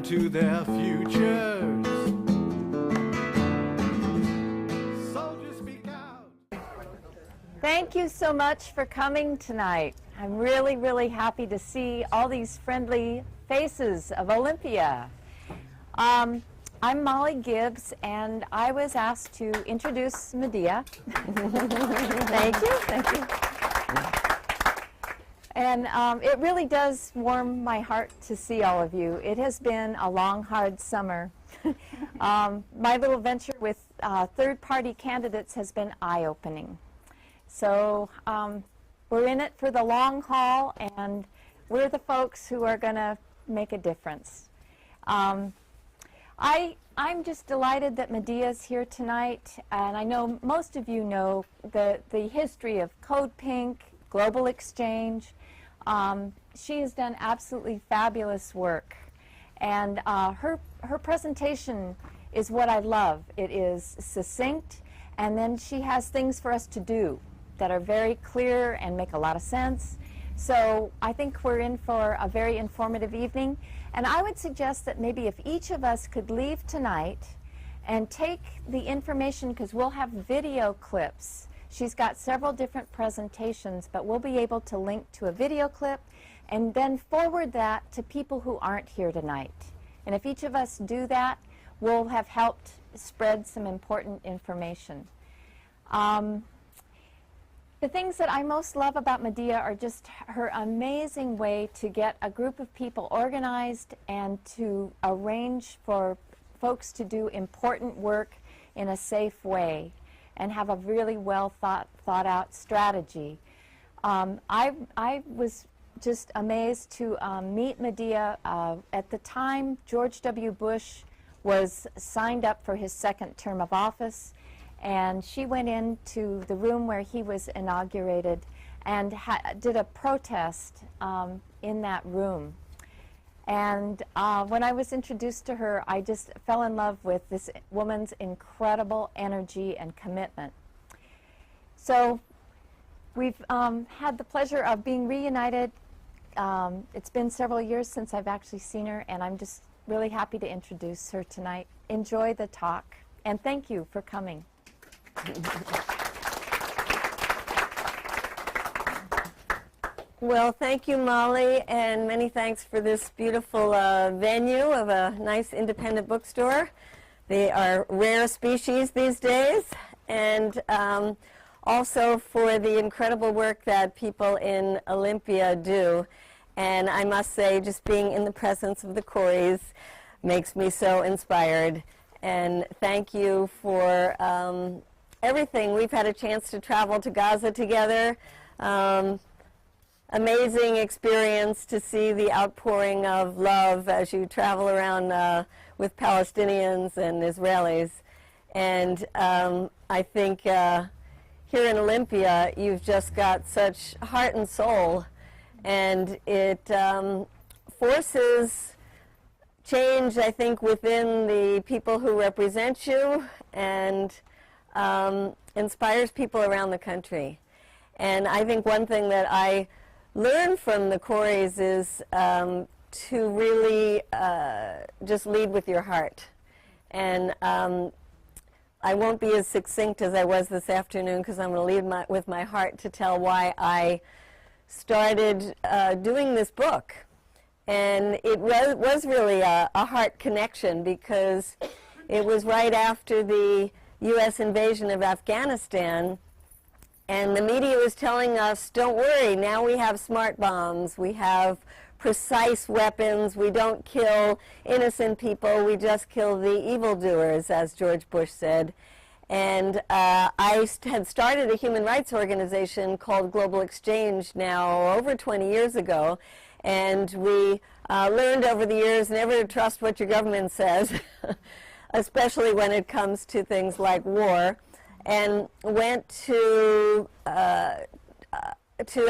to their futures. Soldiers speak out. Thank you so much for coming tonight. I'm really, really happy to see all these friendly faces of Olympia. I'm Molly Gibbs, and I was asked to introduce Medea. Thank you, thank you. And it really does warm my heart to see all of you. It has been a long, hard summer. My little venture with third-party candidates has been eye-opening. So we're in it for the long haul, and we're the folks who are going to make a difference. I'm just delighted that Medea's here tonight, and I know most of you know the history of Code Pink, Global Exchange. She has done absolutely fabulous work, and her presentation is what I love. It is succinct, and then she has things for us to do that are very clear and make a lot of sense. So I think we're in for a very informative evening. And I would suggest that maybe if each of us could leave tonight and take the information, because we'll have video clips. She's got several different presentations, but we'll be able to link to a video clip and then forward that to people who aren't here tonight. And if each of us do that, we'll have helped spread some important information. The things that I most love about Medea are just her amazing way to get a group of people organized and to arrange for folks to do important work in a safe way and have a really well thought out strategy. I was just amazed to meet Medea. At the time, George W. Bush was signed up for his second term of office, and she went into the room where he was inaugurated and did a protest in that room. And when I was introduced to her, I just fell in love with this woman's incredible energy and commitment. So we've had the pleasure of being reunited. It's been several years since I've actually seen her, and I'm just really happy to introduce her tonight. Enjoy the talk, and thank you for coming. Well, thank you, Molly, and many thanks for this beautiful venue of a nice independent bookstore. They are rare species these days, and also for the incredible work that people in Olympia do. And I must say, just being in the presence of the Coreys makes me so inspired. And thank you for everything. We've had a chance to travel to Gaza together. Amazing experience to see the outpouring of love as you travel around with Palestinians and Israelis. And I think here in Olympia, you've just got such heart and soul, and it forces change, I think, within the people who represent you, and inspires people around the country. And I think one thing that I learned from the Coreys is to really just lead with your heart. And I won't be as succinct as I was this afternoon, because I'm going to lead with my heart to tell why I started doing this book. And it was really a heart connection, because it was right after the U.S. invasion of Afghanistan, and the media was telling us, don't worry, now we have smart bombs, we have precise weapons, we don't kill innocent people, we just kill the evildoers, as George Bush said. And I had started a human rights organization called Global Exchange now over 20 years ago, and we learned over the years never to trust what your government says, especially when it comes to things like war, and went to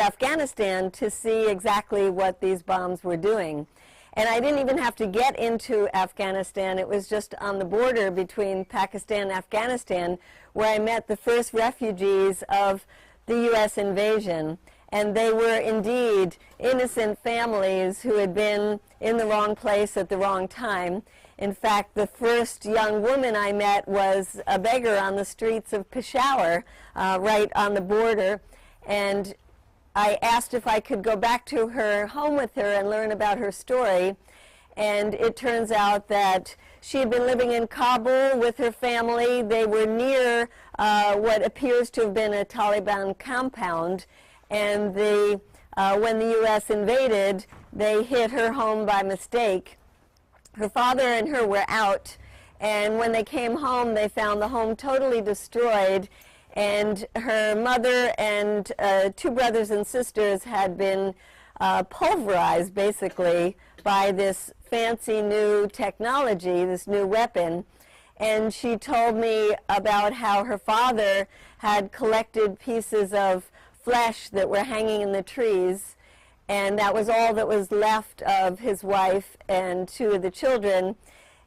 Afghanistan to see exactly what these bombs were doing. And I didn't even have to get into Afghanistan. It was just on the border between Pakistan and Afghanistan where I met the first refugees of the U.S. invasion. And they were indeed innocent families who had been in the wrong place at the wrong time. In fact, the first young woman I met was a beggar on the streets of Peshawar, right on the border. And I asked if I could go back to her home with her and learn about her story. And it turns out that she had been living in Kabul with her family. They were near what appears to have been a Taliban compound. And when the U.S. invaded, they hit her home by mistake. Her father and her were out, and when they came home, they found the home totally destroyed, and her mother and 2 brothers and sisters had been pulverized, basically, by this fancy new technology, this new weapon. And she told me about how her father had collected pieces of flesh that were hanging in the trees, and that was all that was left of his wife and 2 of the children,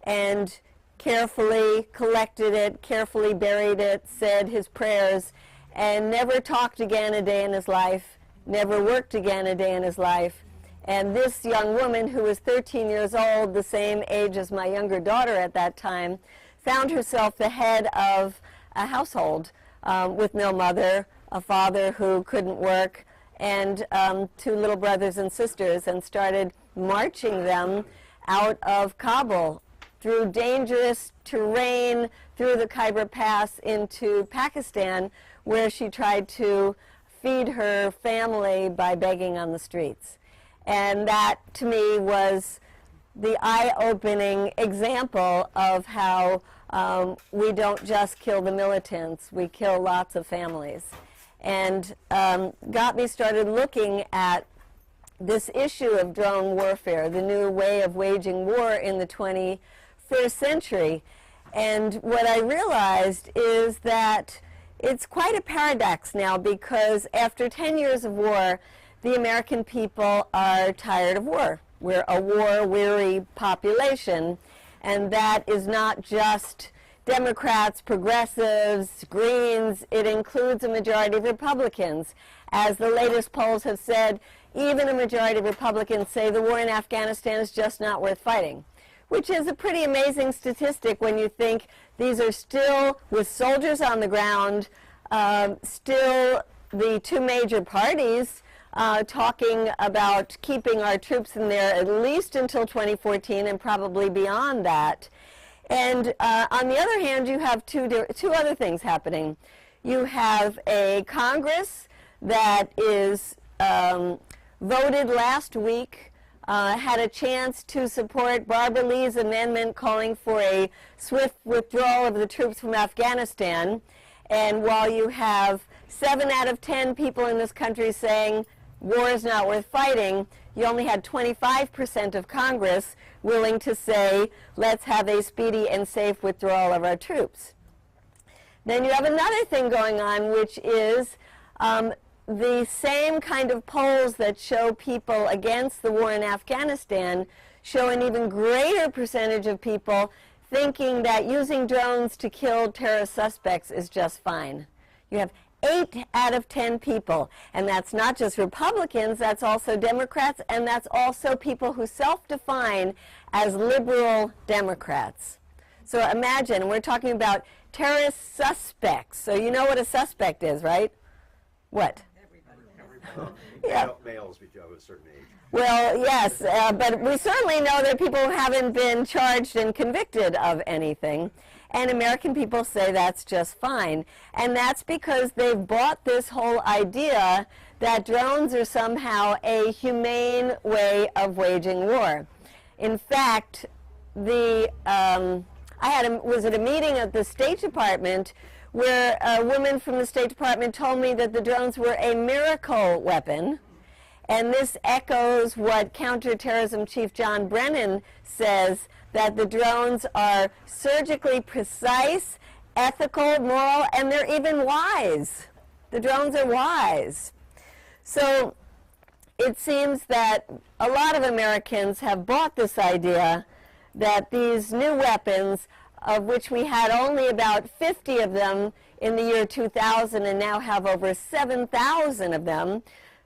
and carefully collected it, carefully buried it, said his prayers, and never talked again a day in his life, never worked again a day in his life. And this young woman, who was 13 years old, the same age as my younger daughter at that time, found herself the head of a household with no mother, a father who couldn't work, and 2 little brothers and sisters, and started marching them out of Kabul through dangerous terrain, through the Khyber Pass into Pakistan, where she tried to feed her family by begging on the streets. And that, to me, was the eye-opening example of how we don't just kill the militants, we kill lots of families. And got me started looking at this issue of drone warfare, the new way of waging war in the 21st century. And what I realized is that it's quite a paradox now, because after 10 years of war, the American people are tired of war. We're a war-weary population, and that is not just Democrats, progressives, Greens. It includes a majority of Republicans. As the latest polls have said, even a majority of Republicans say the war in Afghanistan is just not worth fighting, which is a pretty amazing statistic when you think these are still, with soldiers on the ground, still the 2 major parties talking about keeping our troops in there at least until 2014 and probably beyond that. And on the other hand, you have two other things happening. You have a Congress that is voted last week, had a chance to support Barbara Lee's amendment calling for a swift withdrawal of the troops from Afghanistan. And while you have 7 out of 10 people in this country saying war is not worth fighting, you only had 25% of Congress willing to say, let's have a speedy and safe withdrawal of our troops. Then you have another thing going on, which is the same kind of polls that show people against the war in Afghanistan show an even greater percentage of people thinking that using drones to kill terrorist suspects is just fine. You have 8 out of 10 people, and that's not just Republicans, that's also Democrats, and that's also people who self-define as liberal Democrats. So imagine, we're talking about terrorist suspects, so you know what a suspect is, right? What? Everybody. Yeah. Males of a certain age. Well, yes, but we certainly know that people who haven't been charged and convicted of anything. And American people say that's just fine. And that's because they've bought this whole idea that drones are somehow a humane way of waging war. In fact, was at a meeting at the State Department where a woman from the State Department told me that the drones were a miracle weapon. And this echoes what Counterterrorism Chief John Brennan says, that the drones are surgically precise, ethical, moral, and they're even wise. The drones are wise. So it seems that a lot of Americans have bought this idea that these new weapons, of which we had only about 50 of them in the year 2000 and now have over 7,000 of them,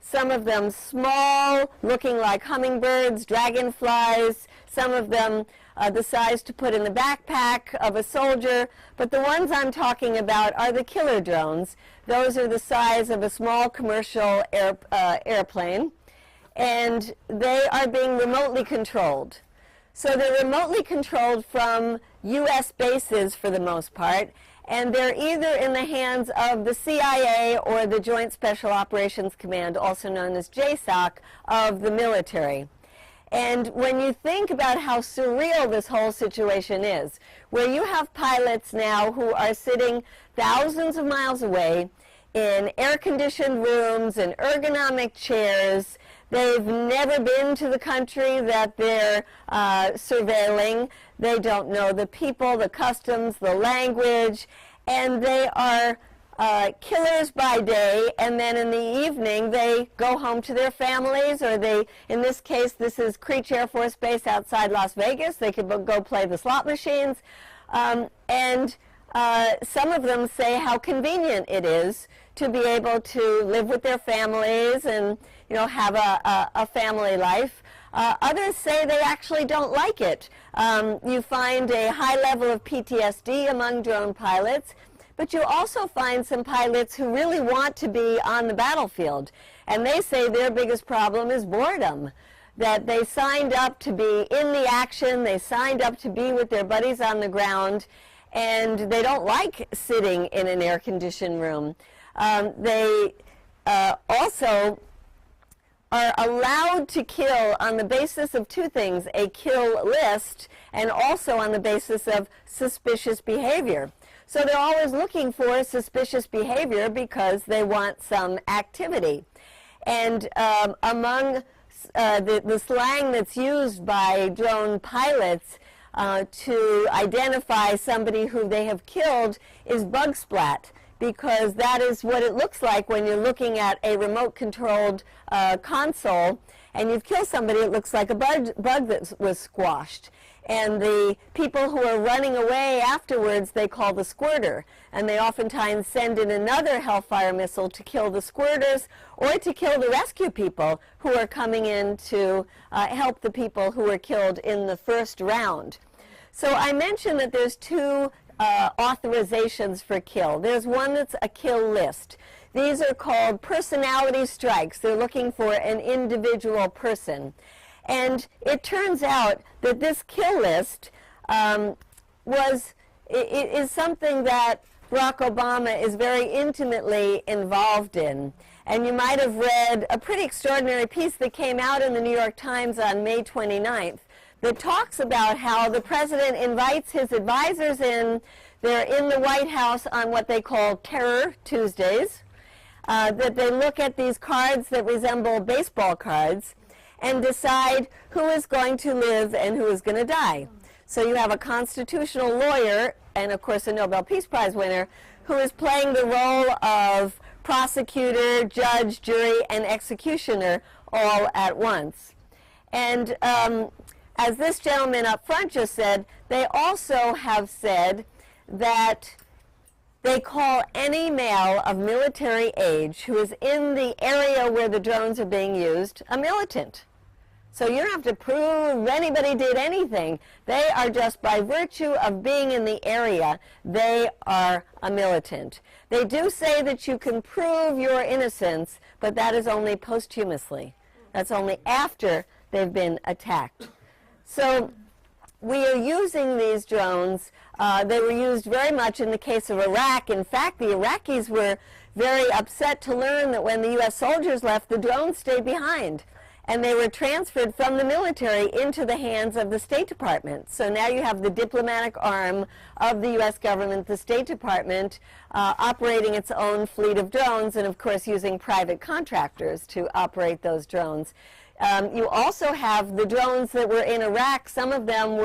some of them small, looking like hummingbirds, dragonflies, some of them the size to put in the backpack of a soldier. But the ones I'm talking about are the killer drones. Those are the size of a small commercial airplane, and they are being remotely controlled. So they're remotely controlled from U.S. bases for the most part, and they're either in the hands of the CIA or the Joint Special Operations Command, also known as JSOC, of the military. And when you think about how surreal this whole situation is, where you have pilots now who are sitting thousands of miles away in air-conditioned rooms and ergonomic chairs. They've never been to the country that they're surveilling. They don't know the people, the customs, the language, and they are killers by day, and then in the evening they go home to their families, or they, in this case, this is Creech Air Force Base outside Las Vegas. They could go play the slot machines, and some of them say how convenient it is to be able to live with their families and, you know, have a family life. Others say they actually don't like it. You find a high level of PTSD among drone pilots, but you also find some pilots who really want to be on the battlefield. And they say their biggest problem is boredom, that they signed up to be in the action, they signed up to be with their buddies on the ground, and they don't like sitting in an air-conditioned room. They also are allowed to kill on the basis of two things: a kill list, and also on the basis of suspicious behavior. So they're always looking for suspicious behavior because they want some activity. And among the slang that's used by drone pilots to identify somebody who they have killed is bug splat, because that is what it looks like when you're looking at a remote-controlled console and you've killed somebody. It looks like a bug that was squashed. And the people who are running away afterwards, they call the squirter. And they oftentimes send in another Hellfire missile to kill the squirters or to kill the rescue people who are coming in to help the people who were killed in the first round. So I mentioned that there's two authorizations for kill. There's one that's a kill list. These are called personality strikes. They're looking for an individual person. And it turns out that this kill list is something that Barack Obama is very intimately involved in. And you might have read a pretty extraordinary piece that came out in the New York Times on May 29th that talks about how the president invites his advisors in. They're in the White House on what they call Terror Tuesdays, that they look at these cards that resemble baseball cards and decide who is going to live and who is going to die. So you have a constitutional lawyer and, of course, a Nobel Peace Prize winner who is playing the role of prosecutor, judge, jury, and executioner all at once. And as this gentleman up front just said, they also have said that they call any male of military age who is in the area where the drones are being used a militant. So you don't have to prove anybody did anything. They are just, by virtue of being in the area, they are a militant. They do say that you can prove your innocence, but that is only posthumously. That's only after they've been attacked. So we are using these drones. They were used very much in the case of Iraq. In fact, the Iraqis were very upset to learn that when the U.S. soldiers left, the drones stayed behind. And they were transferred from the military into the hands of the State Department. So now you have the diplomatic arm of the U.S. government, the State Department, operating its own fleet of drones and, of course, using private contractors to operate those drones. You also have the drones that were in Iraq. Some of them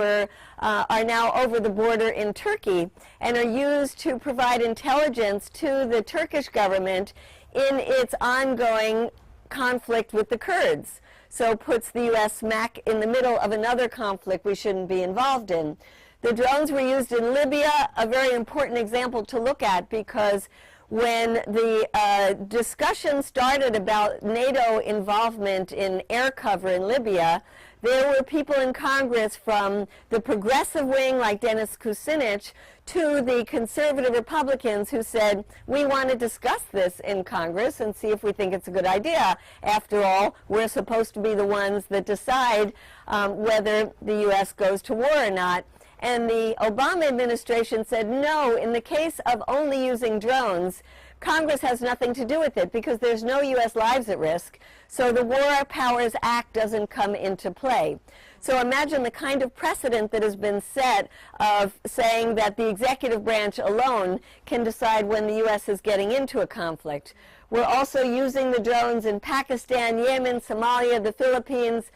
are now over the border in Turkey and are used to provide intelligence to the Turkish government in its ongoing conflict with the Kurds. So puts the U.S. smack in the middle of another conflict we shouldn't be involved in. The drones were used in Libya, a very important example to look at, because when the discussion started about NATO involvement in air cover in Libya, there were people in Congress from the progressive wing, like Dennis Kucinich, to the conservative Republicans who said, we want to discuss this in Congress and see if we think it's a good idea. After all, we're supposed to be the ones that decide whether the U.S. goes to war or not. And the Obama administration said, no, in the case of only using drones, Congress has nothing to do with it because there's no U.S. lives at risk, so the War Powers Act doesn't come into play. So imagine the kind of precedent that has been set of saying that the executive branch alone can decide when the U.S. is getting into a conflict. We're also using the drones in Pakistan, Yemen, Somalia, the Philippines,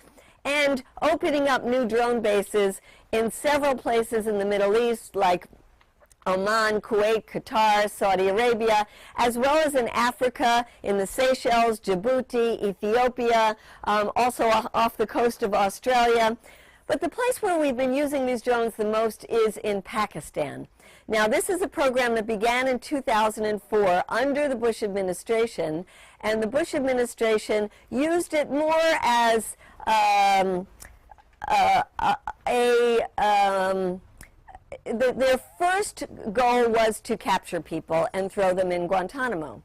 and opening up new drone bases in several places in the Middle East, like Oman, Kuwait, Qatar, Saudi Arabia, as well as in Africa, in the Seychelles, Djibouti, Ethiopia, also off the coast of Australia. But the place where we've been using these drones the most is in Pakistan. Now, this is a program that began in 2004 under the Bush administration, and the Bush administration used it more as their first goal was to capture people and throw them in Guantanamo.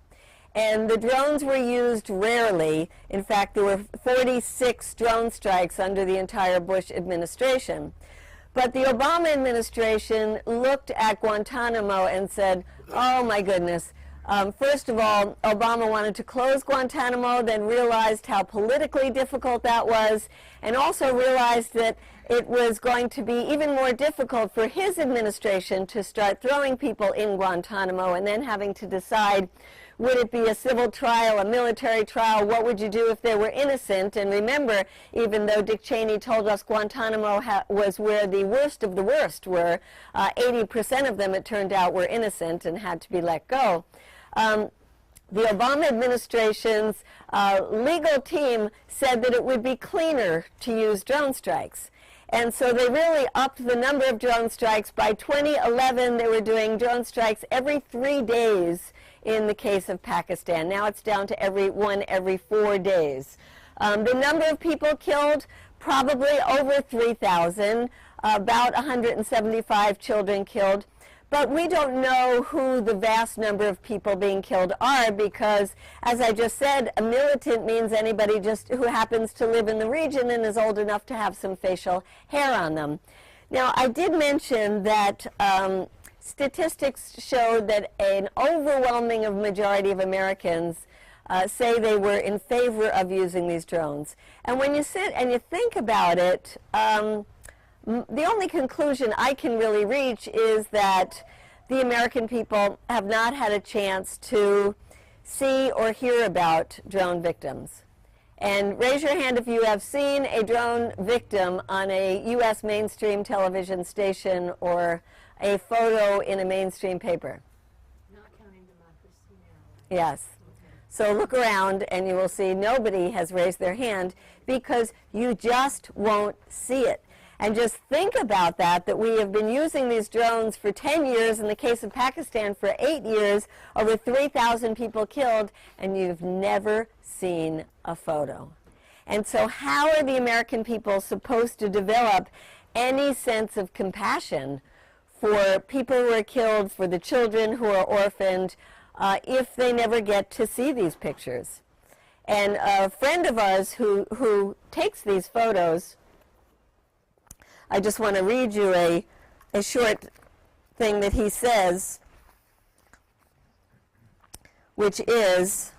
And the drones were used rarely. In fact, there were 46 drone strikes under the entire Bush administration. But the Obama administration looked at Guantanamo and said, oh my goodness. First of all, Obama wanted to close Guantanamo, then realized how politically difficult that was, and also realized that it was going to be even more difficult for his administration to start throwing people in Guantanamo and then having to decide, would it be a civil trial, a military trial, what would you do if they were innocent? And remember, even though Dick Cheney told us Guantanamo was where the worst of the worst were, 80% of them, it turned out, were innocent and had to be let go. The Obama administration's legal team said that it would be cleaner to use drone strikes. And so they really upped the number of drone strikes. By 2011, they were doing drone strikes every 3 days in the case of Pakistan. Now it's down to every 4 days. The number of people killed, probably over 3,000, about 175 children killed. But we don't know who the vast number of people being killed are because, as I just said, a militant means anybody just who happens to live in the region and is old enough to have some facial hair on them. Now, I did mention that statistics showed that an overwhelming majority of Americans say they were in favor of using these drones. And when you sit and you think about it, the only conclusion I can really reach is that the American people have not had a chance to see or hear about drone victims. And raise your hand if you have seen a drone victim on a U.S. mainstream television station or a photo in a mainstream paper. Not counting Democracy Now! Yes. So look around and you will see nobody has raised their hand because you just won't see it. And just think about that we have been using these drones for 10 years, in the case of Pakistan for 8 years, over 3,000 people killed, and you've never seen a photo. And so how are the American people supposed to develop any sense of compassion for people who are killed, for the children who are orphaned, if they never get to see these pictures? And a friend of ours who takes these photos, I just want to read you a short thing that he says, which is,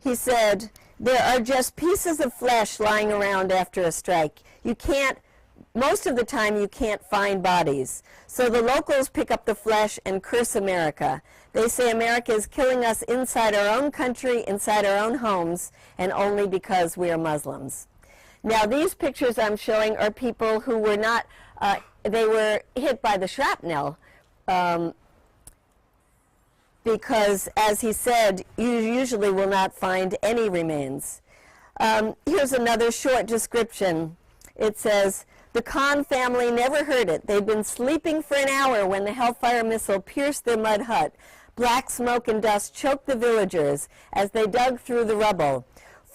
he said, there are just pieces of flesh lying around after a strike. You can't, most of the time you can't find bodies. So the locals pick up the flesh and curse America. They say America is killing us inside our own country, inside our own homes, and only because we are Muslims. Now, these pictures I'm showing are people who were not, they were hit by the shrapnel because, as he said, you usually will not find any remains. Here's another short description. It says, the Khan family never heard it. They'd been sleeping for an hour when the Hellfire missile pierced their mud hut. Black smoke and dust choked the villagers as they dug through the rubble.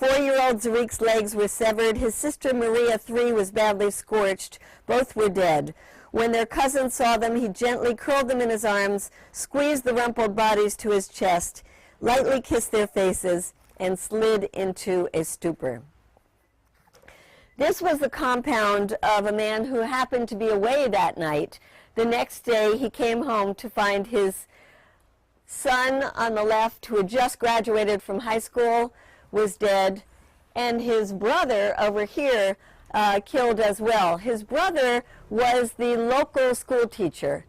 4-year-old Tariq's legs were severed. His sister Maria, 3, was badly scorched. Both were dead. When their cousin saw them, he gently curled them in his arms, squeezed the rumpled bodies to his chest, lightly kissed their faces, and slid into a stupor. This was the compound of a man who happened to be away that night. The next day, he came home to find his son on the left, who had just graduated from high school, was dead, and his brother over here killed as well. His brother was the local school teacher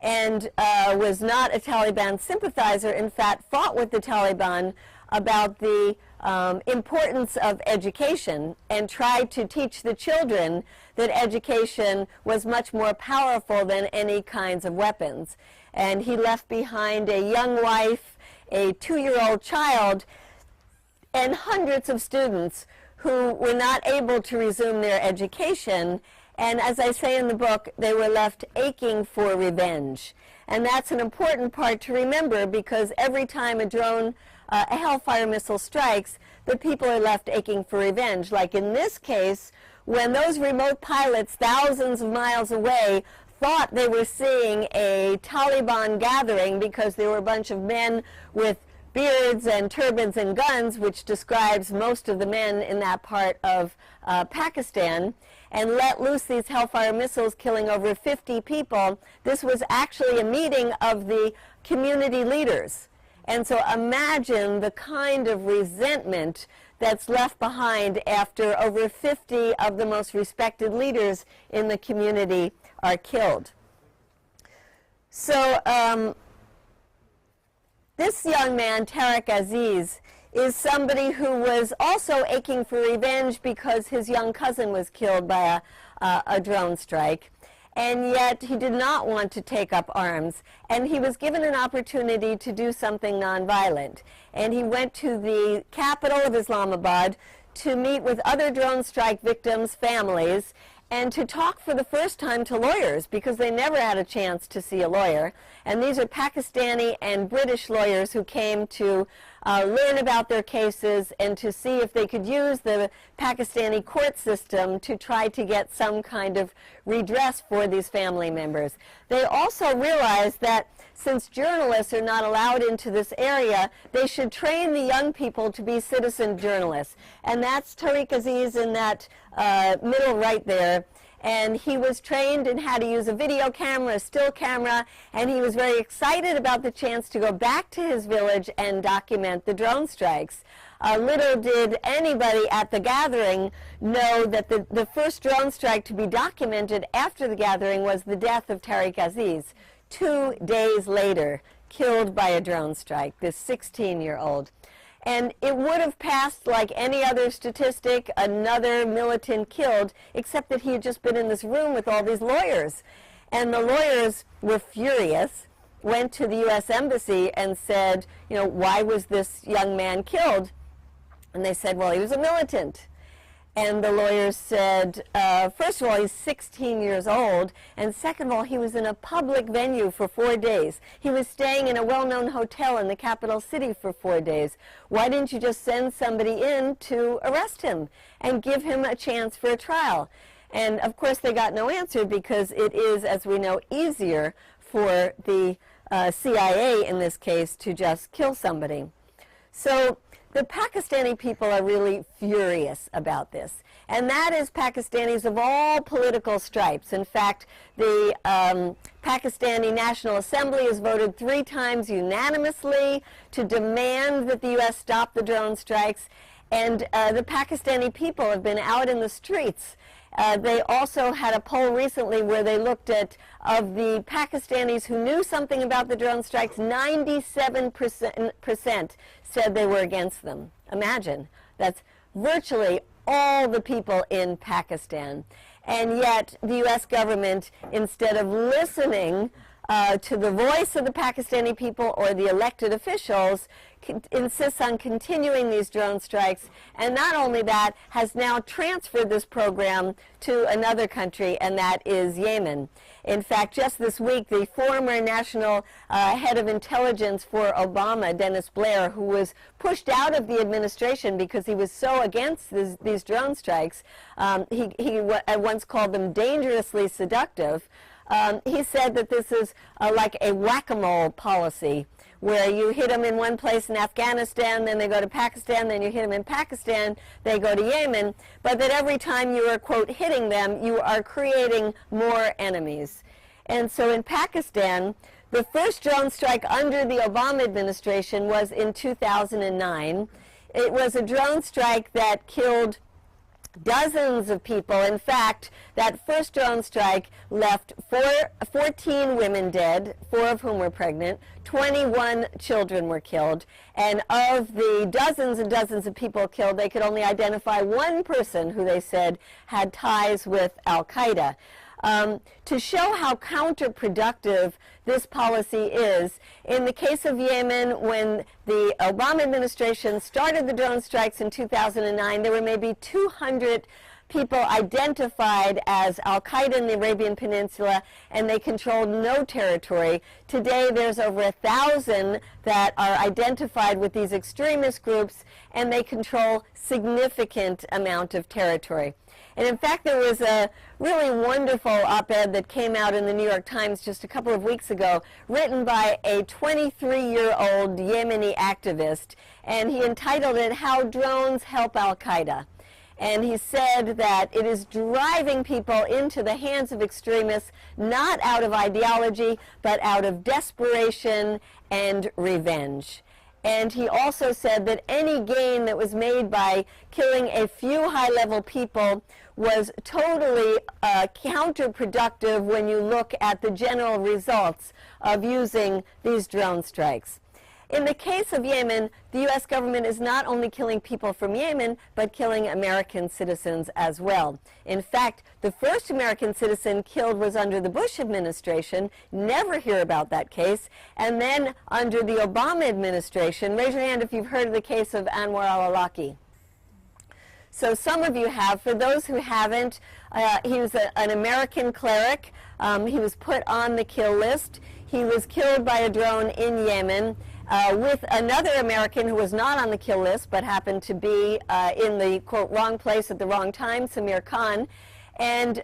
and was not a Taliban sympathizer. In fact, fought with the Taliban about the importance of education and tried to teach the children that education was much more powerful than any kinds of weapons. And he left behind a young wife, a 2-year-old child, and hundreds of students who were not able to resume their education. And as I say in the book, they were left aching for revenge. And that's an important part to remember, because every time a drone, a Hellfire missile strikes, the people are left aching for revenge. Like in this case, when those remote pilots thousands of miles away thought they were seeing a Taliban gathering because there were a bunch of men with beards and turbans and guns, which describes most of the men in that part of Pakistan, and let loose these Hellfire missiles, killing over 50 people. This was actually a meeting of the community leaders. And so imagine the kind of resentment that's left behind after over 50 of the most respected leaders in the community are killed. So this young man, Tariq Aziz, is somebody who was also aching for revenge because his young cousin was killed by a drone strike. And yet he did not want to take up arms, and he was given an opportunity to do something nonviolent. And he went to the capital of Islamabad to meet with other drone strike victims' families and to talk for the first time to lawyers, because they never had a chance to see a lawyer. And these are Pakistani and British lawyers who came to learn about their cases and to see if they could use the Pakistani court system to try to get some kind of redress for these family members. They also realized that since journalists are not allowed into this area, they should train the young people to be citizen journalists. And that's Tariq Aziz in that middle right there. And he was trained in how to use a video camera, a still camera, and he was very excited about the chance to go back to his village and document the drone strikes. Little did anybody at the gathering know that the first drone strike to be documented after the gathering was the death of Tariq Aziz, 2 days later, killed by a drone strike, this 16-year-old. And it would have passed like any other statistic, another militant killed, except that he had just been in this room with all these lawyers. And the lawyers were furious, went to the U.S. Embassy and said, you know, why was this young man killed? And they said, well, he was a militant. And the lawyers said, first of all, he's 16 years old, and second of all, he was in a public venue for 4 days. He was staying in a well-known hotel in the capital city for 4 days. Why didn't you just send somebody in to arrest him and give him a chance for a trial? And of course, they got no answer, because it is, as we know, easier for the CIA in this case to just kill somebody. So the Pakistani people are really furious about this, and that is Pakistanis of all political stripes. In fact, the Pakistani National Assembly has voted 3 times unanimously to demand that the U.S. stop the drone strikes, and the Pakistani people have been out in the streets. They also had a poll recently where they looked at, of the Pakistanis who knew something about the drone strikes, 97% said they were against them. Imagine, that's virtually all the people in Pakistan. And yet the U.S. government, instead of listening to the voice of the Pakistani people or the elected officials, insists on continuing these drone strikes, and not only that, has now transferred this program to another country, and that is Yemen. In fact, just this week, the former national head of intelligence for Obama, Dennis Blair, who was pushed out of the administration because he was so against these drone strikes, he once called them dangerously seductive. He said that this is like a whack-a-mole policy, where you hit them in one place in Afghanistan, then they go to Pakistan, then you hit them in Pakistan, they go to Yemen, but that every time you are, quote, hitting them, you are creating more enemies. And so in Pakistan, the first drone strike under the Obama administration was in 2009. It was a drone strike that killed dozens of people. In fact, that first drone strike left 14 women dead, 4 of whom were pregnant, 21 children were killed, and of the dozens and dozens of people killed, they could only identify one person who they said had ties with al-Qaeda. To show how counterproductive this policy is, in the case of Yemen, when the Obama administration started the drone strikes in 2009, there were maybe 200 people identified as al-Qaeda in the Arabian Peninsula, and they controlled no territory. Today, there's over 1,000 that are identified with these extremist groups, and they control significant amount of territory. And in fact, there was a really wonderful op-ed that came out in the New York Times just a couple of weeks ago, written by a 23-year-old Yemeni activist, and he entitled it, "How Drones Help Al-Qaeda." And he said that it is driving people into the hands of extremists, not out of ideology, but out of desperation and revenge. And he also said that any gain that was made by killing a few high-level people was totally counterproductive when you look at the general results of using these drone strikes. In the case of Yemen, the U.S. government is not only killing people from Yemen, but killing American citizens as well. In fact, the first American citizen killed was under the Bush administration. Never hear about that case. And then under the Obama administration, raise your hand if you've heard of the case of Anwar alAwlaki. So some of you have. For those who haven't, he was an American cleric. He was put on the kill list. He was killed by a drone in Yemen. With another American who was not on the kill list but happened to be in the, quote, wrong place at the wrong time, Samir Khan. And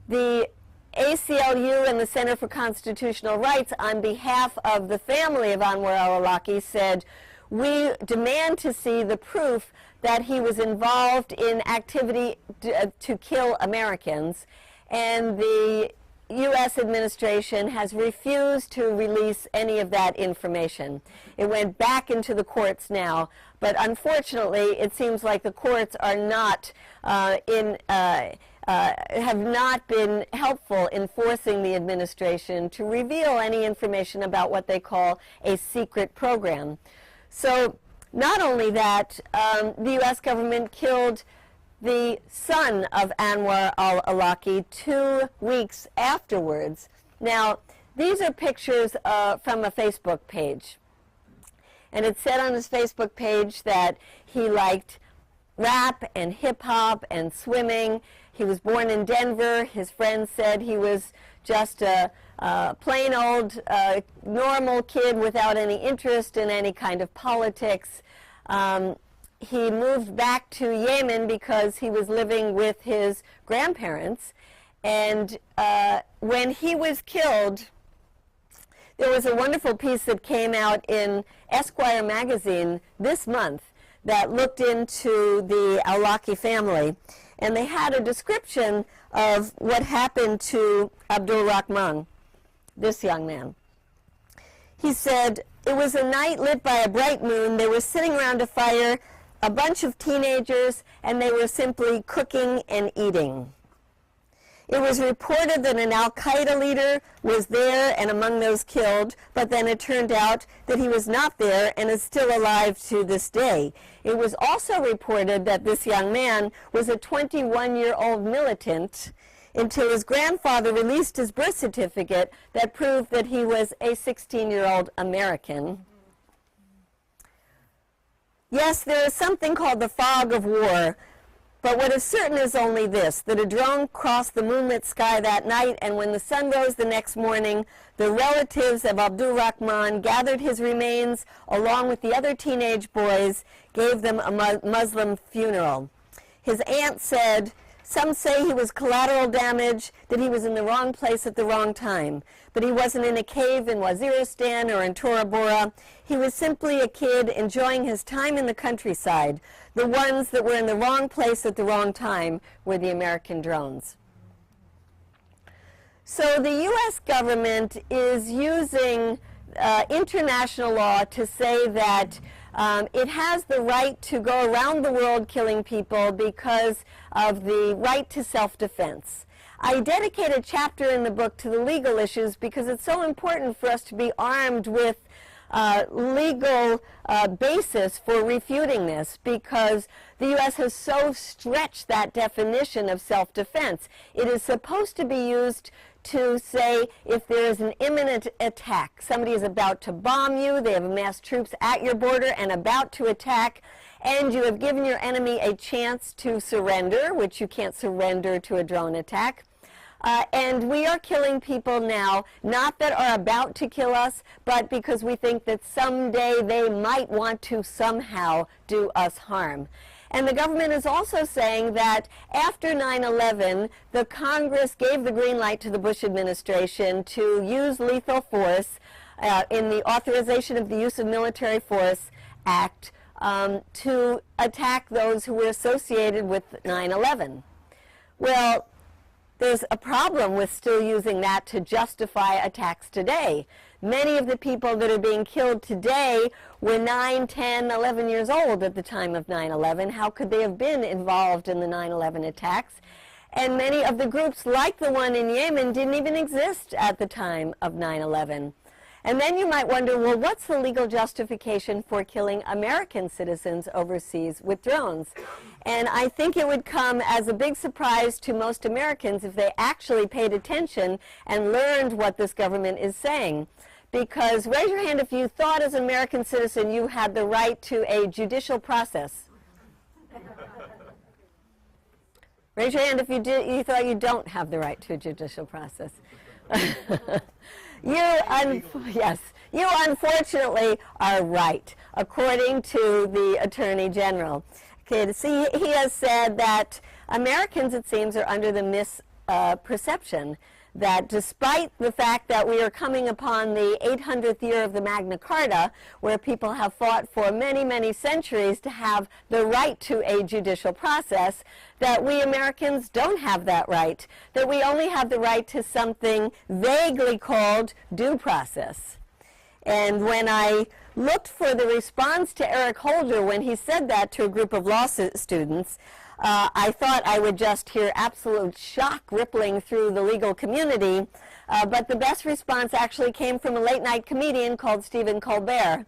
the ACLU and the Center for Constitutional Rights, on behalf of the family of Anwar alAwlaki, said, "We demand to see the proof that he was involved in activity to kill Americans." And the U.S. administration has refused to release any of that information. It went back into the courts now, but unfortunately, it seems like the courts are not have not been helpful in forcing the administration to reveal any information about what they call a secret program. So, not only that, the U.S. government killed the son of Anwar alAwlaki 2 weeks afterwards. Now, these are pictures from a Facebook page. And it said on his Facebook page that he liked rap and hip-hop and swimming. He was born in Denver. His friends said he was just a plain old normal kid without any interest in any kind of politics. He moved back to Yemen because he was living with his grandparents. And when he was killed, there was a wonderful piece that came out in Esquire Magazine this month that looked into the alAwlaki family. And they had a description of what happened to Abdul Rahman, this young man. He said, "It was a night lit by a bright moon. They were sitting around a fire, a bunch of teenagers, and they were simply cooking and eating. It was reported that an al-Qaeda leader was there and among those killed, but then it turned out that he was not there and is still alive to this day. It was also reported that this young man was a 21-year-old militant, until his grandfather released his birth certificate that proved that he was a 16-year-old American. Yes, there is something called the fog of war, but what is certain is only this, that a drone crossed the moonlit sky that night, and when the sun rose the next morning, the relatives of Abdul Rahman gathered his remains along with the other teenage boys, gave them a Muslim funeral. His aunt said, "Some say he was collateral damage, that he was in the wrong place at the wrong time. But he wasn't in a cave in Waziristan or in Tora Bora. He was simply a kid enjoying his time in the countryside. The ones that were in the wrong place at the wrong time were the American drones." So the U.S. government is using international law to say that it has the right to go around the world killing people because of the right to self-defense. I dedicate a chapter in the book to the legal issues because it's so important for us to be armed with legal basis for refuting this, because the U.S. has so stretched that definition of self-defense. It is supposed to be used to say if there is an imminent attack. Somebody is about to bomb you, they have amassed troops at your border and about to attack, and you have given your enemy a chance to surrender, which you can't surrender to a drone attack. And we are killing people now, not that are about to kill us, but because we think that someday they might want to somehow do us harm. And the government is also saying that after 9/11, the Congress gave the green light to the Bush administration to use lethal force in the Authorization of the Use of Military Force Act to attack those who were associated with 9/11. Well, there's a problem with still using that to justify attacks today. Many of the people that are being killed today were 9, 10, 11 years old at the time of 9/11. How could they have been involved in the 9/11 attacks? And many of the groups, like the one in Yemen, didn't even exist at the time of 9/11. And then you might wonder, well, what's the legal justification for killing American citizens overseas with drones? And I think it would come as a big surprise to most Americans if they actually paid attention and learned what this government is saying. Because raise your hand if you thought as an American citizen you had the right to a judicial process. Raise your hand if you thought you don't have the right to a judicial process. Yes, you unfortunately are right, according to the Attorney General. Okay, see, he has said that Americans, it seems, are under the misperception that despite the fact that we are coming upon the 800th year of the Magna Carta, where people have fought for many, many centuries to have the right to a judicial process, that we Americans don't have that right, that we only have the right to something vaguely called due process. And when I looked for the response to Eric Holder when he said that to a group of law students, I thought I would just hear absolute shock rippling through the legal community, but the best response actually came from a late-night comedian called Stephen Colbert.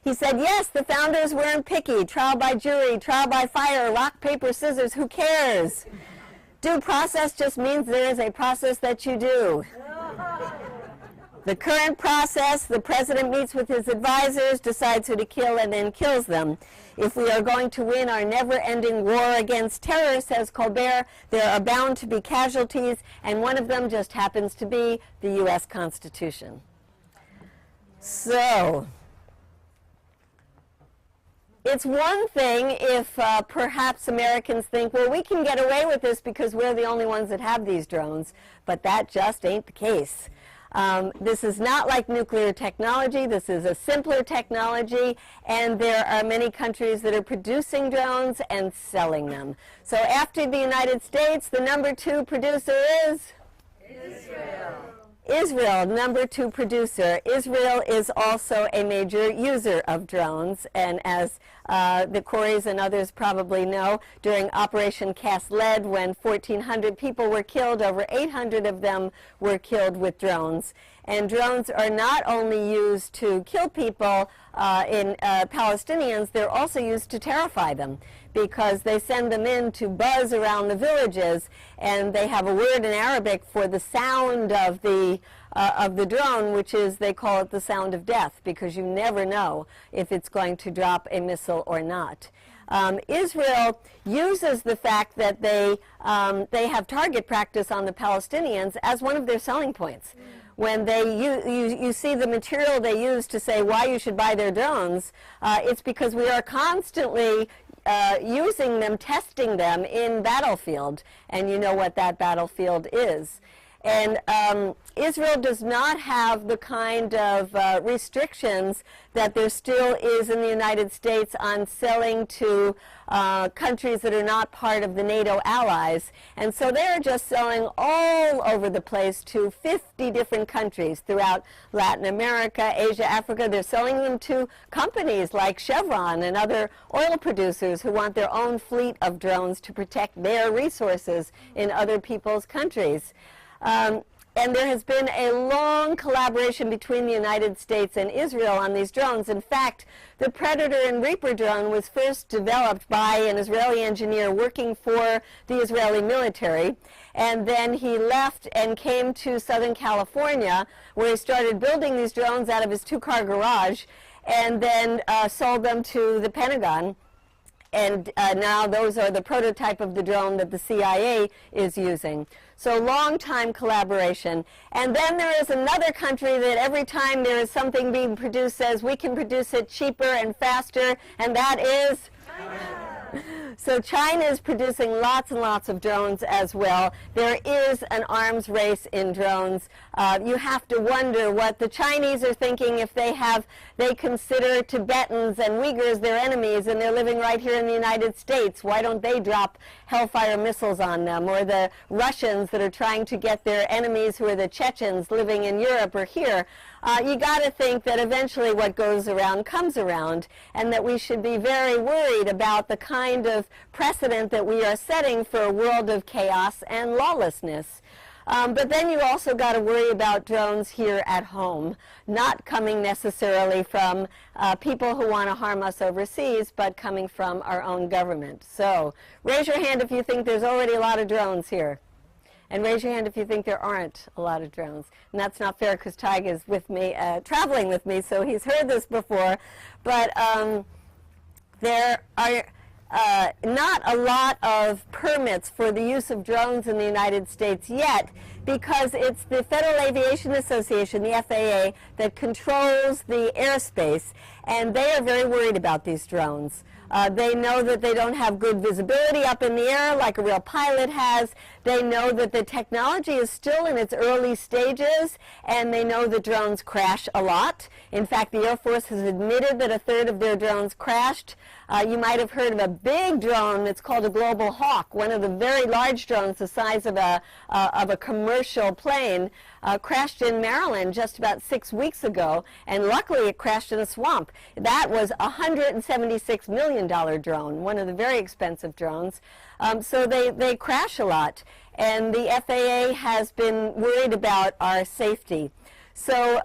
He said, yes, the founders weren't picky. Trial by jury, trial by fire, rock, paper, scissors, who cares? Due process just means there is a process that you do. The current process, the president meets with his advisors, decides who to kill, and then kills them. If we are going to win our never-ending war against terror, says Colbert, there are bound to be casualties, and one of them just happens to be the U.S. Constitution. So, it's one thing if perhaps Americans think, well, we can get away with this because we're the only ones that have these drones, but that just ain't the case. This is not like nuclear technology. This is a simpler technology, and there are many countries that are producing drones and selling them. So after the United States, the number 2 producer is? Israel. Israel, number 2 producer. Israel is also a major user of drones, and as the Corys and others probably know, during Operation Cast Lead, when 1,400 people were killed, over 800 of them were killed with drones. And drones are not only used to kill people in Palestinians, they're also used to terrify them, because they send them in to buzz around the villages, and they have a word in Arabic for the sound of the drone, which is, they call it the sound of death, because you never know if it's going to drop a missile or not. Israel uses the fact that they have target practice on the Palestinians as one of their selling points. When you see the material they use to say why you should buy their drones, it's because we are constantly using them, testing them in battlefield, and you know what that battlefield is. And Israel does not have the kind of restrictions that there still is in the United States on selling to countries that are not part of the NATO allies. And so they're just selling all over the place to 50 different countries throughout Latin America, Asia, Africa. They're selling them to companies like Chevron and other oil producers who want their own fleet of drones to protect their resources in other people's countries. And there has been a long collaboration between the United States and Israel on these drones. In fact, the Predator and Reaper drone was first developed by an Israeli engineer working for the Israeli military. And then he left and came to Southern California, where he started building these drones out of his two-car garage, and then sold them to the Pentagon. And now those are the prototype of the drone that the CIA is using. So long-time collaboration. And then there is another country that every time there is something being produced says we can produce it cheaper and faster, and that is China. So China is producing lots and lots of drones as well. There is an arms race in drones. You have to wonder what the Chinese are thinking if they consider Tibetans and Uyghurs their enemies, and they're living right here in the United States. Why don't they drop Hellfire missiles on them? Or the Russians that are trying to get their enemies, who are the Chechens living in Europe or here. You got to think that eventually what goes around comes around, and that we should be very worried about the kind of precedent that we are setting for a world of chaos and lawlessness. But then you also got to worry about drones here at home, not coming necessarily from people who want to harm us overseas, but coming from our own government. So raise your hand if you think there's already a lot of drones here. And raise your hand if you think there aren't a lot of drones. And that's not fair, because Tig is with me, traveling with me, so he's heard this before. But there are not a lot of permits for the use of drones in the United States yet, because it's the Federal Aviation Association, the FAA, that controls the airspace, and they are very worried about these drones. They know that they don't have good visibility up in the air like a real pilot has. They know that the technology is still in its early stages, and they know that drones crash a lot. In fact, the Air Force has admitted that a third of their drones crashed. You might have heard of a big drone that's called a Global Hawk, one of the very large drones the size of a commercial plane, crashed in Maryland just about 6 weeks ago, and luckily it crashed in a swamp. That was a $176 million drone, one of the very expensive drones. So they crash a lot, and the FAA has been worried about our safety. So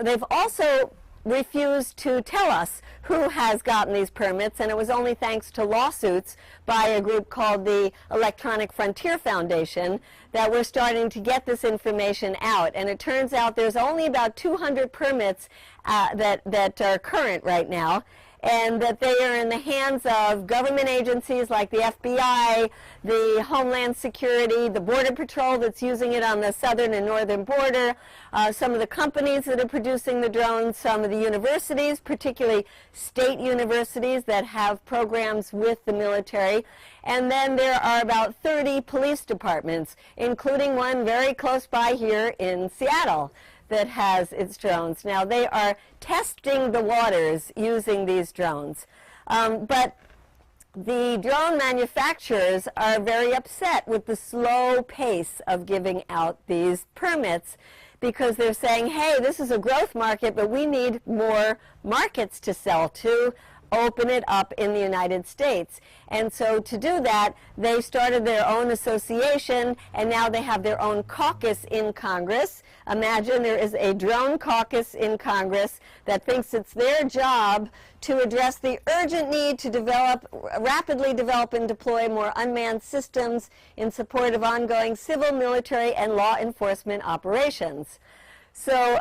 they've also refused to tell us who has gotten these permits, and it was only thanks to lawsuits by a group called the Electronic Frontier Foundation that we're starting to get this information out. And it turns out there's only about 200 permits that are current right now, and that they are in the hands of government agencies like the FBI, the Homeland Security, the Border Patrol that's using it on the southern and northern border, some of the companies that are producing the drones, some of the universities, particularly state universities that have programs with the military. And then there are about 30 police departments, including one very close by here in Seattle, that has its drones. Now, they are testing the waters using these drones. But the drone manufacturers are very upset with the slow pace of giving out these permits, because they're saying, hey, this is a growth market, but we need more markets to sell to. open it up in the United States. And so to do that, they started their own association, and now they have their own caucus in Congress. Imagine there is a drone caucus in Congress that thinks it's their job to address the urgent need to rapidly develop and deploy more unmanned systems in support of ongoing civil, military, and law enforcement operations. So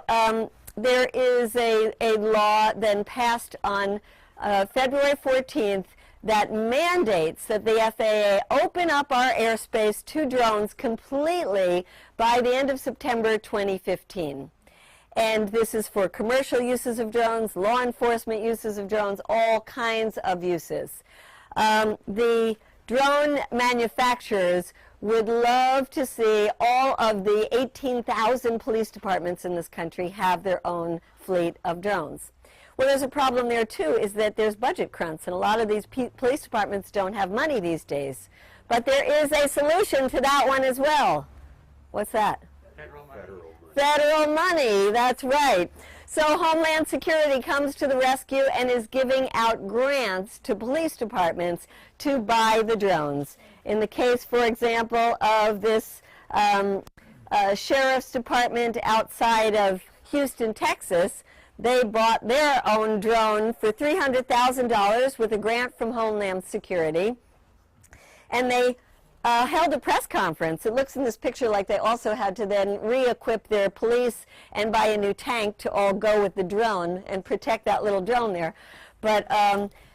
there is a law then passed on February 14th that mandates that the FAA open up our airspace to drones completely by the end of September 2015. And this is for commercial uses of drones, law enforcement uses of drones, all kinds of uses. The drone manufacturers would love to see all of the 18,000 police departments in this country have their own fleet of drones. Well, there's a problem there, too, is that there's budget crunch, and a lot of these police departments don't have money these days. But there is a solution to that one as well. What's that? Federal money. Federal money, that's right. So Homeland Security comes to the rescue and is giving out grants to police departments to buy the drones. In the case, for example, of this sheriff's department outside of Houston, Texas, they bought their own drone for $300,000 with a grant from Homeland Security, and they held a press conference. It looks in this picture like they also had to then re-equip their police and buy a new tank to all go with the drone and protect that little drone there. But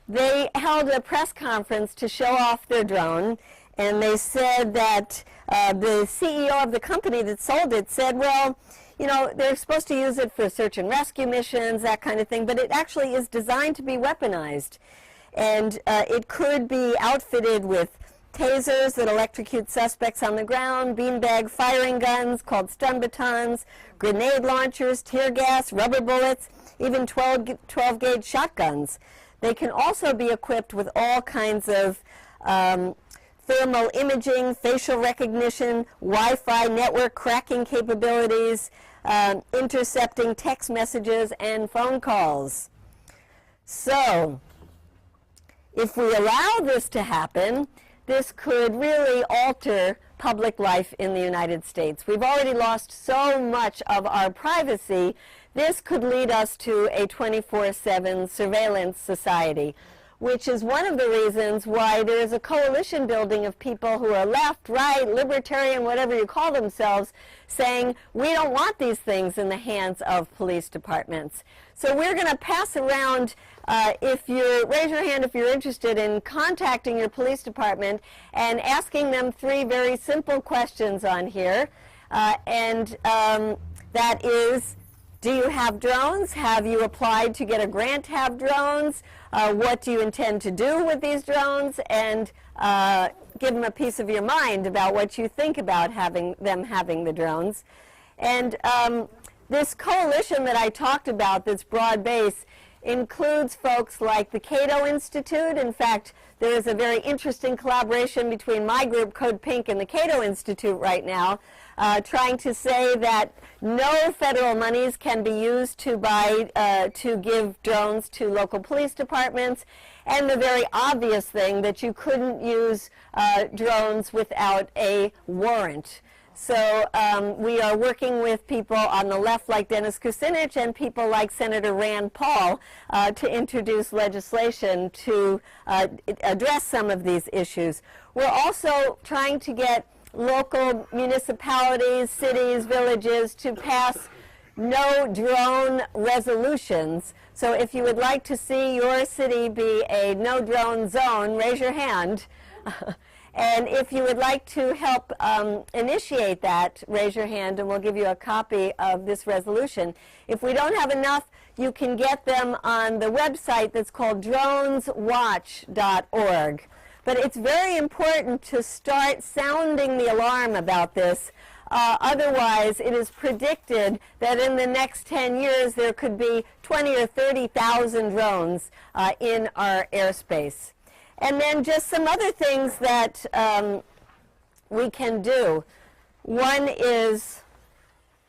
they held a press conference to show off their drone, and they said that the CEO of the company that sold it said, well, you know, they're supposed to use it for search and rescue missions, that kind of thing, but it actually is designed to be weaponized. And it could be outfitted with tasers that electrocute suspects on the ground, beanbag firing guns called stun batons, grenade launchers, tear gas, rubber bullets, even 12-gauge shotguns. They can also be equipped with all kinds of thermal imaging, facial recognition, Wi-Fi network cracking capabilities, intercepting text messages and phone calls. So, if we allow this to happen, this could really alter public life in the United States. We've already lost so much of our privacy. This could lead us to a 24/7 surveillance society, which is one of the reasons why there is a coalition building of people who are left, right, libertarian, whatever you call themselves, saying we don't want these things in the hands of police departments. So we're going to pass around, raise your hand if you're interested in contacting your police department and asking them 3 very simple questions on here. That is, do you have drones? Have you applied to get a grant to have drones? What do you intend to do with these drones? And give them a piece of your mind about what you think about having the drones. And this coalition that I talked about that's broad-based includes folks like the Cato Institute. In fact, there is a very interesting collaboration between my group, Code Pink, and the Cato Institute right now, trying to say that no federal monies can be used to give drones to local police departments, and the very obvious thing that you couldn't use drones without a warrant. So we are working with people on the left like Dennis Kucinich and people like Senator Rand Paul to introduce legislation to address some of these issues. We're also trying to get local municipalities, cities, villages to pass no drone resolutions. So if you would like to see your city be a no drone zone, raise your hand. And if you would like to help initiate that, raise your hand and we'll give you a copy of this resolution. If we don't have enough, you can get them on the website that's called droneswatch.org. But it's very important to start sounding the alarm about this. Otherwise, it is predicted that in the next 10 years there could be 20 or 30,000 drones in our airspace. And then just some other things that we can do. One is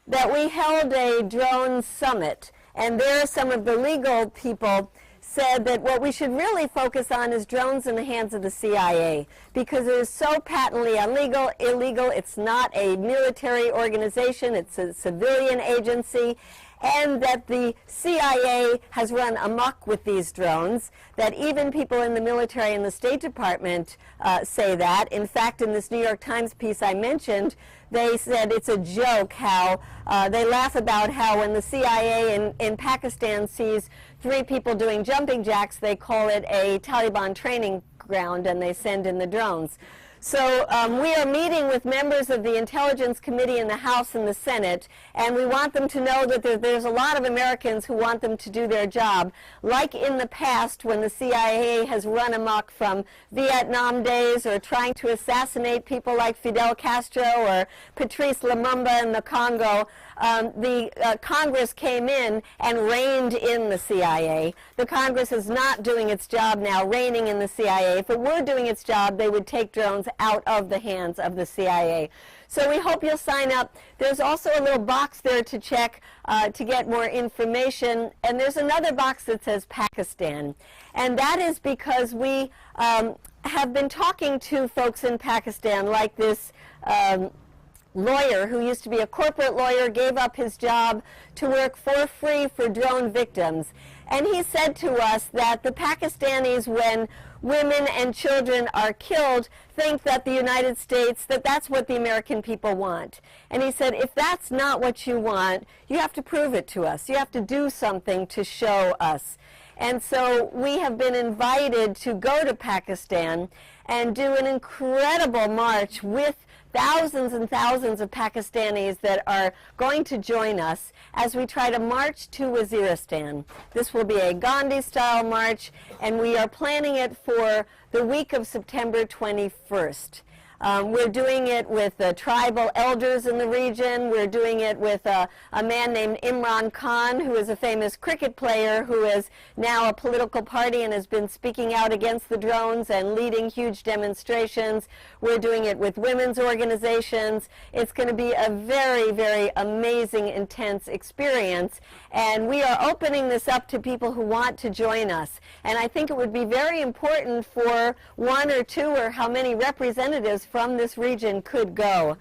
that we held a drone summit, and there some of the legal people said that what we should really focus on is drones in the hands of the CIA, because it is so patently illegal. It's not a military organization, it's a civilian agency, and that the CIA has run amok with these drones, that even people in the military and the State Department say that. In fact, in this New York Times piece I mentioned, they said it's a joke how they laugh about how when the CIA in Pakistan sees 3 people doing jumping jacks, they call it a Taliban training ground and they send in the drones. So we are meeting with members of the Intelligence Committee in the House and the Senate, and we want them to know that there's a lot of Americans who want them to do their job. Like in the past when the CIA has run amok from Vietnam days or trying to assassinate people like Fidel Castro or Patrice Lumumba in the Congo, the Congress came in and reined in the CIA. The Congress is not doing its job now, reining in the CIA. If it were doing its job, they would take drones out of the hands of the CIA. So we hope you'll sign up. There's also a little box there to check to get more information. And there's another box that says Pakistan. And that is because we have been talking to folks in Pakistan, like this lawyer who used to be a corporate lawyer, gave up his job to work for free for drone victims. And he said to us that the Pakistanis, when women and children are killed, think that the United States, that's what the American people want. And he said, if that's not what you want, you have to prove it to us. You have to do something to show us. And so we have been invited to go to Pakistan and do an incredible march with thousands and thousands of Pakistanis that are going to join us as we try to march to Waziristan. This will be a Gandhi-style march, and we are planning it for the week of September 21st. We're doing it with tribal elders in the region. We're doing it with a man named Imran Khan, who is a famous cricket player who is now a political party and has been speaking out against the drones and leading huge demonstrations. We're doing it with women's organizations. It's going to be a very, very amazing, intense experience. And we are opening this up to people who want to join us. And I think it would be very important for 1 or 2 or how many representatives from this region could go.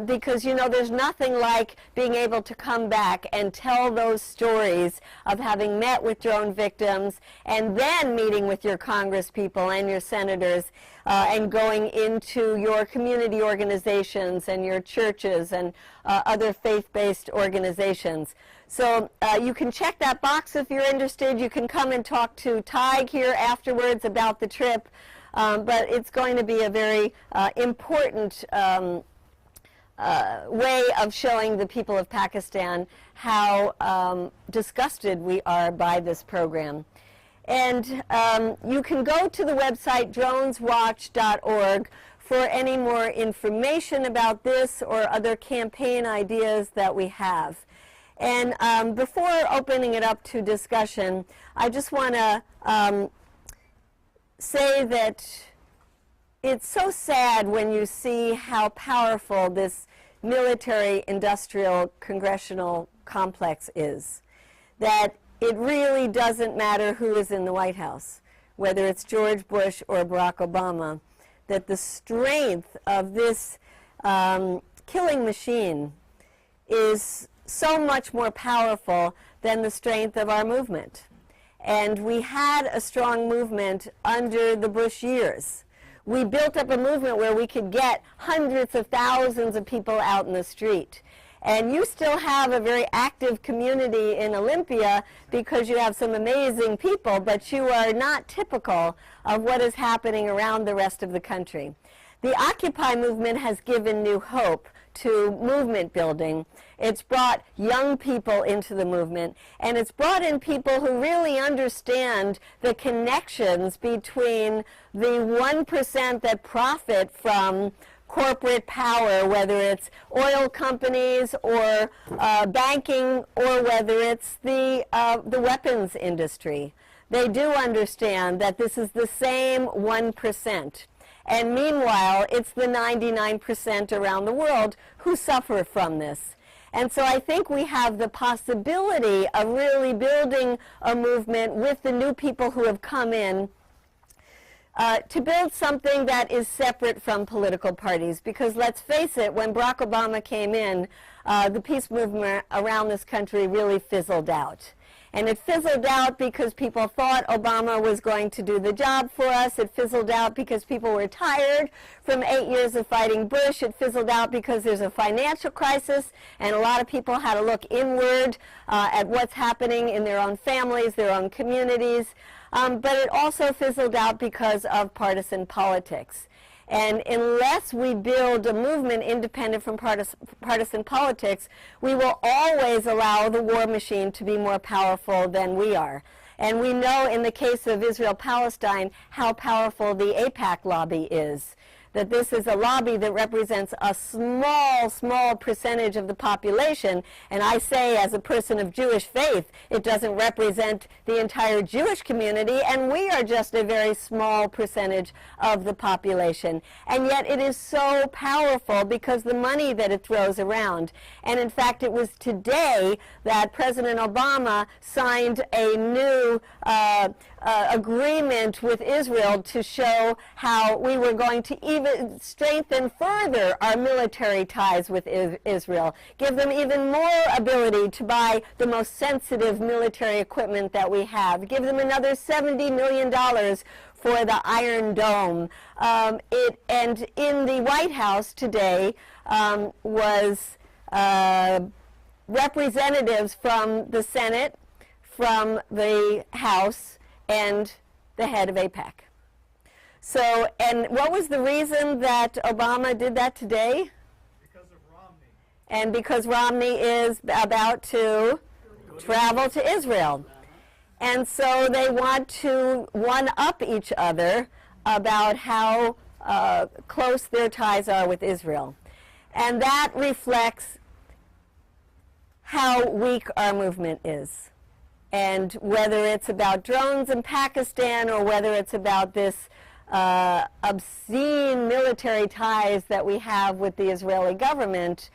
Because, you know, there's nothing like being able to come back and tell those stories of having met with drone victims and then meeting with your Congress people and your senators and going into your community organizations and your churches and other faith-based organizations. So you can check that box if you're interested. You can come and talk to Tig here afterwards about the trip. But it's going to be a very important way of showing the people of Pakistan how disgusted we are by this program. And you can go to the website droneswatch.org for any more information about this or other campaign ideas that we have. And before opening it up to discussion, I just want to say that it's so sad when you see how powerful this military-industrial congressional complex is, that it really doesn't matter who is in the White House, whether it's George Bush or Barack Obama, that the strength of this killing machine is so much more powerful than the strength of our movement. And we had a strong movement under the Bush years. We built up a movement where we could get hundreds of thousands of people out in the street. And you still have a very active community in Olympia because you have some amazing people, but you are not typical of what is happening around the rest of the country. The Occupy movement has given new hope to movement building. It's brought young people into the movement, and it's brought in people who really understand the connections between the 1% that profit from corporate power, whether it's oil companies or banking, or whether it's the weapons industry. They do understand that this is the same 1%. And meanwhile, it's the 99% around the world who suffer from this. And so I think we have the possibility of really building a movement with the new people who have come in to build something that is separate from political parties. Because let's face it, when Barack Obama came in, the peace movement around this country really fizzled out. And it fizzled out because people thought Obama was going to do the job for us. It fizzled out because people were tired from 8 years of fighting Bush. It fizzled out because there's a financial crisis, and a lot of people had to look inward at what's happening in their own families, their own communities. But it also fizzled out because of partisan politics. And unless we build a movement independent from partisan politics, we will always allow the war machine to be more powerful than we are. And we know in the case of Israel-Palestine how powerful the AIPAC lobby is. That this is a lobby that represents a small percentage of the population. And I say, as a person of Jewish faith, it doesn't represent the entire Jewish community, and we are just a very small percentage of the population. And yet it is so powerful because the money that it throws around. And in fact, it was today that President Obama signed a new agreement with Israel to show how we were going to even strengthen further our military ties with Israel, give them even more ability to buy the most sensitive military equipment that we have, give them another $70 million for the Iron Dome. And in the White House today was representatives from the Senate, from the House, and the head of AIPAC. So, and what was the reason that Obama did that today? Because of Romney. And because Romney is about to travel to Israel. And so they want to one-up each other about how close their ties are with Israel. And that reflects how weak our movement is. And whether it's about drones in Pakistan or whether it's about this obscene military ties that we have with the Israeli government,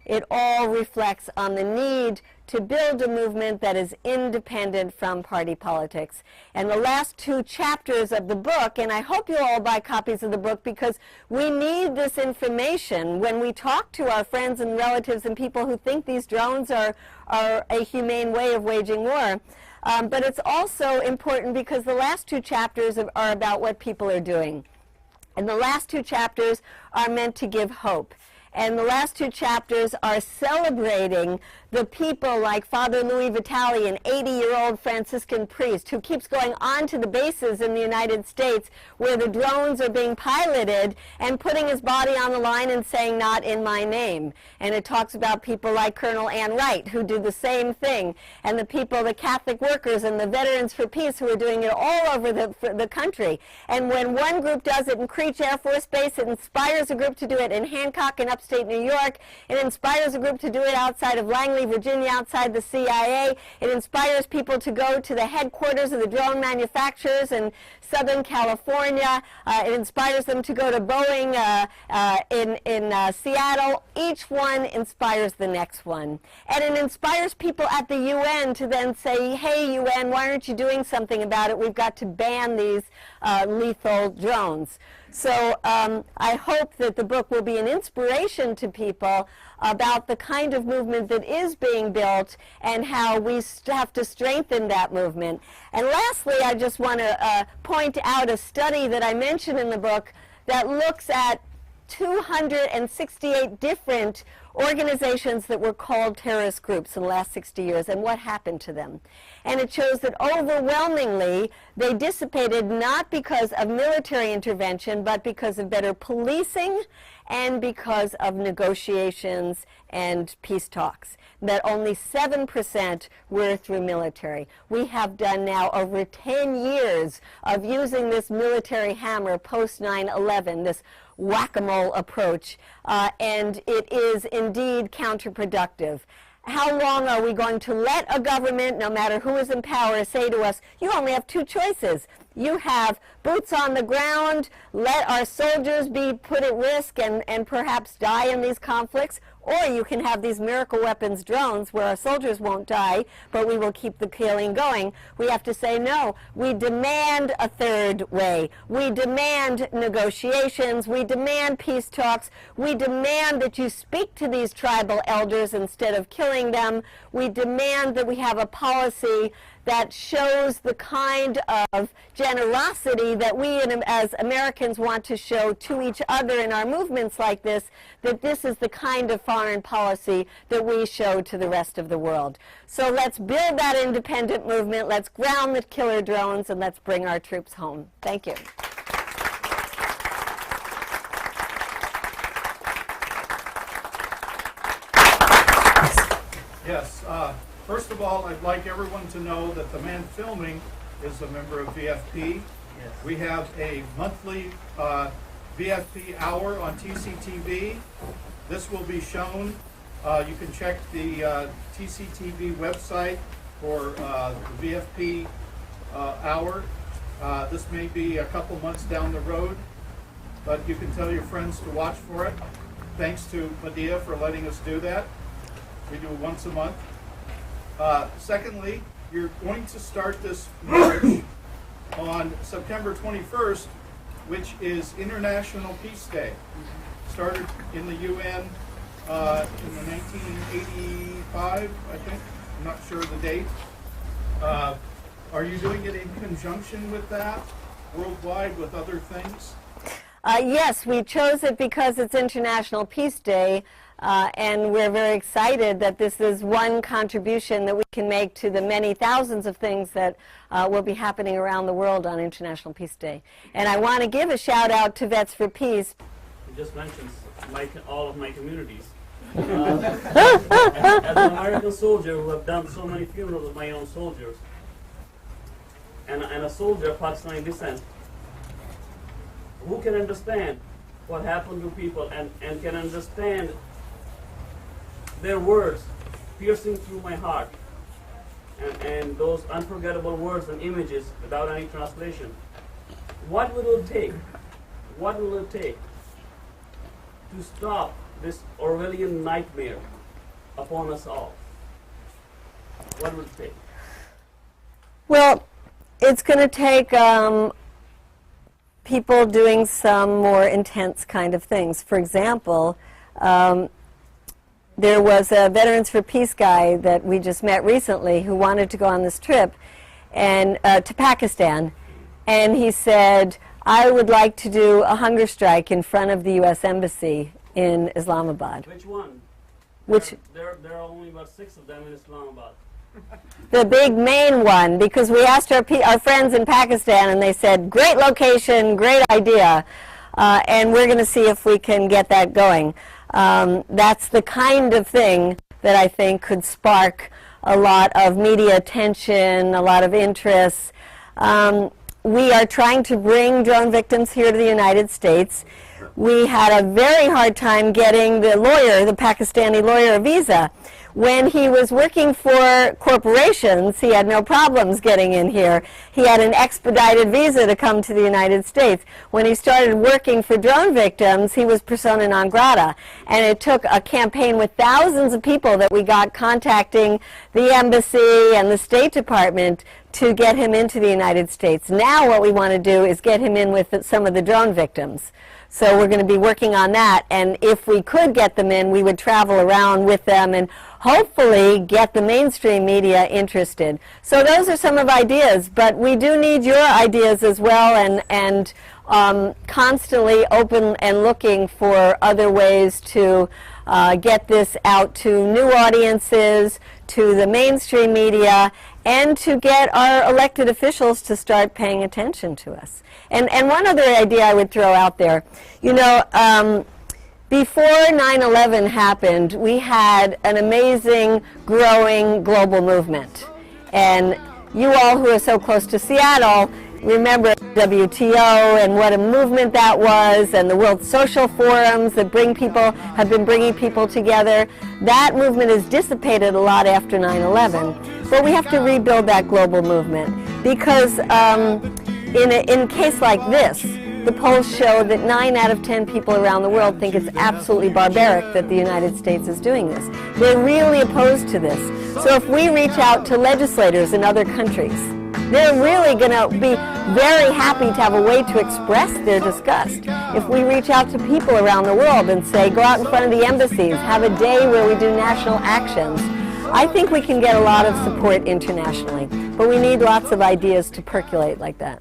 it all reflects on the need to build a movement that is independent from party politics. And the last two chapters of the book, and I hope you all buy copies of the book because we need this information when we talk to our friends and relatives and people who think these drones are a humane way of waging war. But it's also important because the last two chapters are about what people are doing. And the last two chapters are meant to give hope. And the last two chapters are celebrating the people like Father Louis Vitale, an 80-year-old Franciscan priest who keeps going on to the bases in the United States where the drones are being piloted and putting his body on the line and saying, "Not in my name." And it talks about people like Colonel Ann Wright who do the same thing, and the people, the Catholic workers and the Veterans for Peace who are doing it all over the country. And when one group does it in Creech Air Force Base, it inspires a group to do it in Hancock and upstate New York. It inspires a group to do it outside of Langley, Virginia, outside the CIA. It inspires people to go to the headquarters of the drone manufacturers in Southern California. It inspires them to go to Boeing in Seattle. Each one inspires the next one. And it inspires people at the UN to then say, "Hey, UN, why aren't you doing something about it? We've got to ban these lethal drones." So I hope that the book will be an inspiration to people about the kind of movement that is being built and how we have to strengthen that movement. And lastly, I just want to point out a study that I mentioned in the book that looks at 268 different organizations that were called terrorist groups in the last 60 years and what happened to them. And it shows that overwhelmingly they dissipated not because of military intervention but because of better policing and because of negotiations and peace talks. That only 7% were through military. We have done now over 10 years of using this military hammer post 9/11, this whack-a-mole approach, and it is indeed counterproductive. How long are we going to let a government, no matter who is in power, say to us, "You only have two choices. You have boots on the ground, let our soldiers be put at risk and perhaps die in these conflicts, or you can have these miracle weapons drones where our soldiers won't die, but we will keep the killing going. We have to say no. We demand a third way. We demand negotiations. We demand peace talks. We demand that you speak to these tribal elders instead of killing them. We demand that we have a policy that shows the kind of generosity that we as Americans want to show to each other in our movements like this, that this is the kind of foreign policy that we show to the rest of the world. So let's build that independent movement, let's ground the killer drones, and let's bring our troops home. Thank you. Yes. First of all, I'd like everyone to know that the man filming is a member of VFP. Yes. We have a monthly VFP hour on TCTV. This will be shown. You can check the TCTV website for the VFP hour. This may be a couple months down the road, but you can tell your friends to watch for it. Thanks to Medea for letting us do that. We do it once a month. Secondly, you're going to start this march on September 21st, which is International Peace Day. Started in the UN in the 1985, I think. I'm not sure of the date. Are you doing it in conjunction with that, worldwide, with other things? Yes, we chose it because it's International Peace Day. And we're very excited that this is one contribution that we can make to the many thousands of things that will be happening around the world on International Peace Day. And I want to give a shout out to Vets for Peace. You just mentioned all of my communities. As an American soldier who have done so many funerals of my own soldiers, and a soldier of Pakistani descent, who can understand what happened to people and can understand their words piercing through my heart, and those unforgettable words and images without any translation. What will it take? What will it take to stop this Orwellian nightmare upon us all? What will it take? Well, it's going to take people doing some more intense kind of things. For example, there was a Veterans for Peace guy that we just met recently who wanted to go on this trip and to Pakistan, and he said, I would like to do a hunger strike in front of the U.S. Embassy in Islamabad. Which one? Which? There are only about 6 of them in Islamabad. The big main one, because we asked our friends in Pakistan and they said, great location, great idea, and we're going to see if we can get that going. That's the kind of thing that I think could spark a lot of media attention, a lot of interest. We are trying to bring drone victims here to the United States. We had a very hard time getting the lawyer, the Pakistani lawyer, a visa. When he was working for corporations, he had no problems getting in here. He had an expedited visa to come to the United States. When he started working for drone victims, he was persona non grata. And it took a campaign with thousands of people that we got contacting the embassy and the State Department to get him into the United States. Now what we want to do is get him in with some of the drone victims. So we're going to be working on that, and if we could get them in, we would travel around with them and hopefully get the mainstream media interested. So those are some of ideas, but we do need your ideas as well, and constantly open and looking for other ways to get this out to new audiences, to the mainstream media, and to get our elected officials to start paying attention to us. And one other idea I would throw out there, you know, before 9/11 happened, we had an amazing, growing global movement. And you all who are so close to Seattle remember WTO and what a movement that was, and the World Social Forums that have been bringing people together. That movement has dissipated a lot after 9/11. But we have to rebuild that global movement because in a case like this, the polls show that 9 out of 10 people around the world think it's absolutely barbaric that the United States is doing this. They're really opposed to this. So if we reach out to legislators in other countries, they're really going to be very happy to have a way to express their disgust. If we reach out to people around the world and say, go out in front of the embassies, have a day where we do national actions, I think we can get a lot of support internationally. But we need lots of ideas to percolate like that.